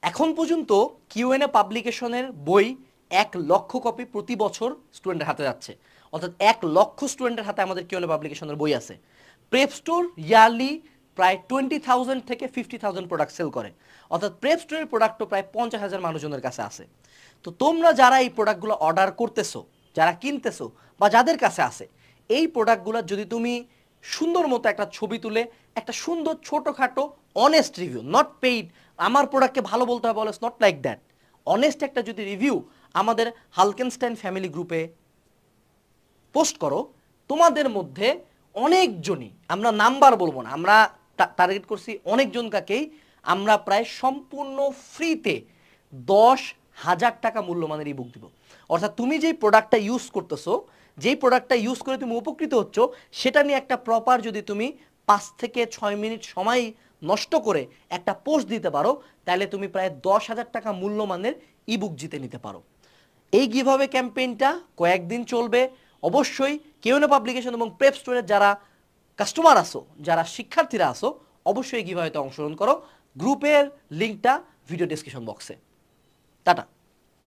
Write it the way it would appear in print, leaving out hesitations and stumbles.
এখন পর্যন্ত কিউএনএ পাবলিকেশনের বই 1,00,000 কপি প্রতি বছর স্টুডেন্টের হাতে যাচ্ছে, অর্থাৎ 1,00,000 স্টুডেন্টের হাতে আমাদের কিউএনএ পাবলিকেশনের বই আছে। প্রেপ স্টোর ইয়ারলি প্রায় 20,000 থেকে 50,000 প্রোডাক্ট সেল করে, অর্থাৎ প্রেপ স্টোরের প্রোডাক্টও প্রায় 50,000 মানুষজনের কাছে আছে। তো তোমরা যারা এই প্রোডাক্টগুলো অর্ডার করতেছো, যারা কিনতেছো বা যাদের কাছে আছে, এই প্রোডাক্টগুলো যদি তুমি সুন্দর মতো একটা ছবি তুলে একটা সুন্দর ছোটোখাটো অনেস্ট রিভিউ, নট পেইড, আমার প্রোডাক্টকে ভালো বলতে হবে, অলস নট লাইক দ্যাট, অনেস্ট একটা যদি রিভিউ আমাদের হালকেনস্টাইন ফ্যামিলি গ্রুপে পোস্ট করো, তোমাদের মধ্যে অনেকজনই, আমরা নাম্বার বলবো না, আমরা টার্গেট করছি অনেকজনকাকেই আমরা প্রায় সম্পূর্ণ ফ্রিতে 10,000 টাকা মূল্যমানের ই বুক দিব। অর্থাৎ তুমি যেই প্রোডাক্টটা ইউজ করতেছো, যেই প্রোডাক্টটা ইউজ করে তুমি উপকৃত হচ্ছ, সেটা নিয়ে একটা প্রপার যদি তুমি 5 থেকে 6 মিনিট সময় নষ্ট করে একটা পোস্ট দিতে পারো, তাহলে তুমি প্রায় 10,000 টাকা মূল্যমানের ই বুক জিতে নিতে পারো। এই গিভঅ্যাওয়ে ক্যাম্পেইনটা কয়েকদিন চলবে। অবশ্যই কিউএনএ পাবলিকেশন এবং প্রেপ স্টোরের যারা কাস্টমার আসো, যারা শিক্ষার্থীরা আসো, অবশ্যই এই গিভঅ্যাওয়েতে অংশগ্রহণ করো। গ্রুপের লিঙ্কটা ভিডিও ডেসক্রিপশন বক্সে। টাটা।